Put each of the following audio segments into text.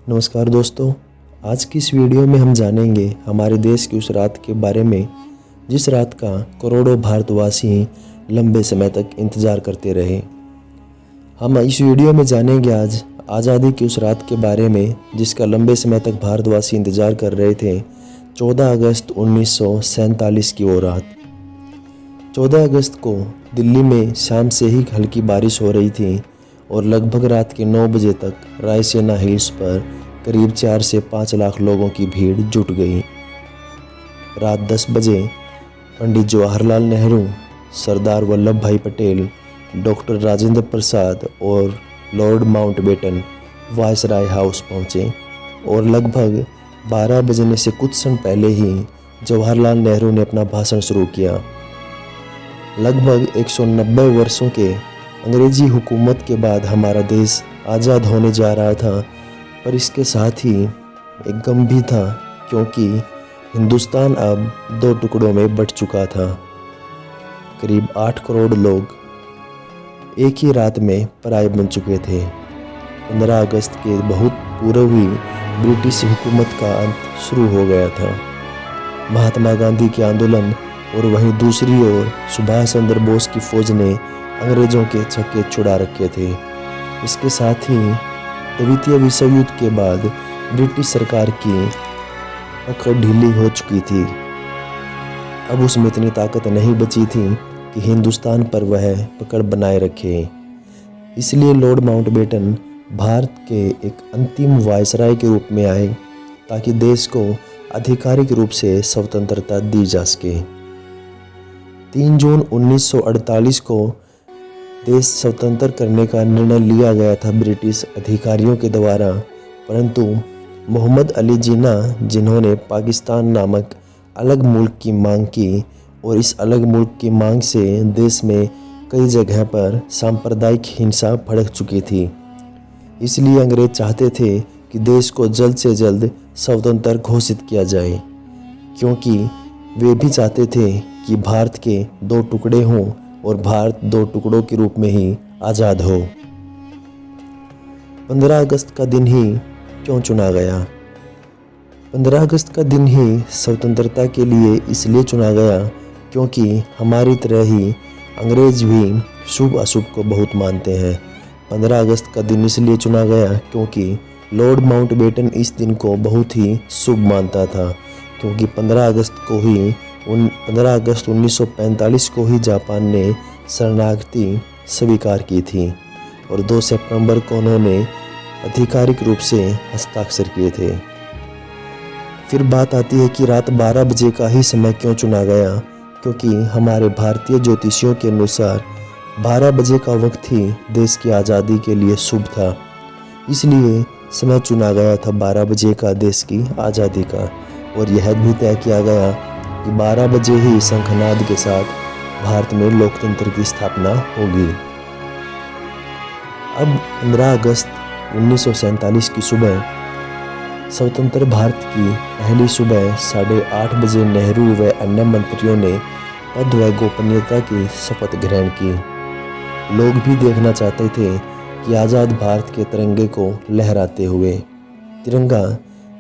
नमस्कार दोस्तों, आज की इस वीडियो में हम जानेंगे हमारे देश की उस रात के बारे में जिस रात का करोड़ों भारतवासी लंबे समय तक इंतज़ार करते रहे। हम इस वीडियो में जानेंगे आज आज़ादी की उस रात के बारे में जिसका लंबे समय तक भारतवासी इंतज़ार कर रहे थे। 14 अगस्त 1947 की वो रात। 14 अगस्त को दिल्ली में शाम से ही हल्की बारिश हो रही थी और लगभग रात के 9 बजे तक रायसीना हिल्स पर करीब 4 से 5 लाख लोगों की भीड़ जुट गई। रात 10 बजे पंडित जवाहरलाल नेहरू, सरदार वल्लभ भाई पटेल, डॉक्टर राजेंद्र प्रसाद और लॉर्ड माउंटबेटन वायसराय हाउस पहुँचे और लगभग 12 बजने से कुछ क्षण पहले ही जवाहरलाल नेहरू ने अपना भाषण शुरू किया। लगभग 190 वर्षों के अंग्रेजी हुकूमत के बाद हमारा देश आज़ाद होने जा रहा था, पर इसके साथ ही एक गम भी था क्योंकि हिंदुस्तान अब 2 टुकड़ों में बंट चुका था। करीब 8 करोड़ लोग एक ही रात में पराये बन चुके थे। 15 अगस्त के बहुत पूर्व ही ब्रिटिश हुकूमत का अंत शुरू हो गया था। महात्मा गांधी के आंदोलन और वहीं दूसरी ओर सुभाष चंद्र बोस की फौज ने अंग्रेज़ों के छक्के छुड़ा रखे थे। इसके साथ ही द्वितीय विश्व युद्ध के बाद ब्रिटिश सरकार की पकड़ ढीली हो चुकी थी। अब उसमें इतनी ताकत नहीं बची थी कि हिंदुस्तान पर वह पकड़ बनाए रखे। इसलिए लॉर्ड माउंटबेटन भारत के एक अंतिम वायसराय के रूप में आए ताकि देश को आधिकारिक रूप से स्वतंत्रता दी जा सके। 3 जून 1948 को देश स्वतंत्र करने का निर्णय लिया गया था ब्रिटिश अधिकारियों के द्वारा, परंतु मोहम्मद अली जिन्ना, जिन्होंने पाकिस्तान नामक अलग मुल्क की मांग की और इस अलग मुल्क की मांग से देश में कई जगह पर सांप्रदायिक हिंसा भड़क चुकी थी। इसलिए अंग्रेज चाहते थे कि देश को जल्द से जल्द स्वतंत्र घोषित किया जाए, क्योंकि वे भी चाहते थे कि भारत के 2 टुकड़े हों और भारत 2 टुकड़ों के रूप में ही आज़ाद हो। 15 अगस्त का दिन ही क्यों चुना गया? 15 अगस्त का दिन ही स्वतंत्रता के लिए इसलिए चुना गया क्योंकि हमारी तरह ही अंग्रेज भी शुभ अशुभ को बहुत मानते हैं। 15 अगस्त का दिन इसलिए चुना गया क्योंकि लॉर्ड माउंटबेटन इस दिन को बहुत ही शुभ मानता था, क्योंकि 15 अगस्त 1945 को ही जापान ने शरणागति स्वीकार की थी और 2 सितंबर को उन्होंने आधिकारिक रूप से हस्ताक्षर किए थे। फिर बात आती है कि रात 12 बजे का ही समय क्यों चुना गया, क्योंकि हमारे भारतीय ज्योतिषियों के अनुसार 12 बजे का वक्त ही देश की आज़ादी के लिए शुभ था। इसलिए समय चुना गया था 12 बजे का देश की आज़ादी का, और यह भी तय किया गया कि 12 बजे ही शंखनाद के साथ भारत में लोकतंत्र की स्थापना होगी। अब 15 अगस्त 1947 की सुबह स्वतंत्र भारत की पहली सुबह 8:30 बजे नेहरू व अन्य मंत्रियों ने पद व गोपनीयता की शपथ ग्रहण की। लोग भी देखना चाहते थे कि आज़ाद भारत के तिरंगे को लहराते हुए। तिरंगा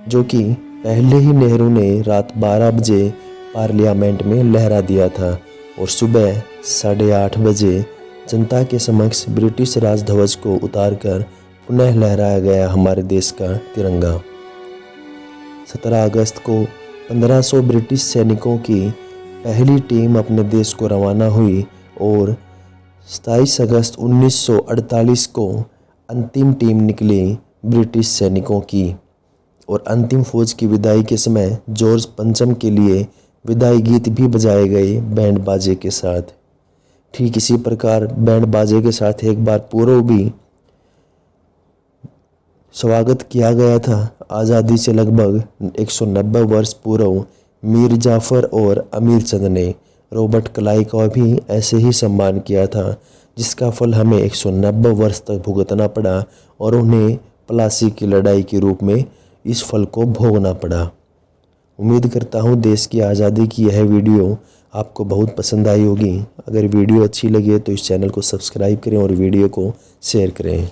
जो कि पहले ही नेहरू ने रात 12 बजे पार्लियामेंट में लहरा दिया था और सुबह 8:30 बजे जनता के समक्ष ब्रिटिश राजध्वज को उतारकर पुनः लहराया गया हमारे देश का तिरंगा। 17 अगस्त को 1500 ब्रिटिश सैनिकों की पहली टीम अपने देश को रवाना हुई और 27 अगस्त 1948 को अंतिम टीम निकली ब्रिटिश सैनिकों की, और अंतिम फौज की विदाई के समय जॉर्ज पंचम के लिए विदाई गीत भी बजाए गए बैंड बाजे के साथ। ठीक इसी प्रकार बैंड बाजे के साथ एक बार पूर्व भी स्वागत किया गया था। आज़ादी से लगभग 190 वर्ष पूर्व मीर जाफ़र और अमीर चंद ने रॉबर्ट क्लाइव का भी ऐसे ही सम्मान किया था, जिसका फल हमें 190 वर्ष तक भुगतना पड़ा और उन्हें प्लासी की लड़ाई के रूप में इस फल को भोगना पड़ा। उम्मीद करता हूँ देश की आज़ादी की यह वीडियो आपको बहुत पसंद आई होगी। अगर वीडियो अच्छी लगे तो इस चैनल को सब्सक्राइब करें और वीडियो को शेयर करें।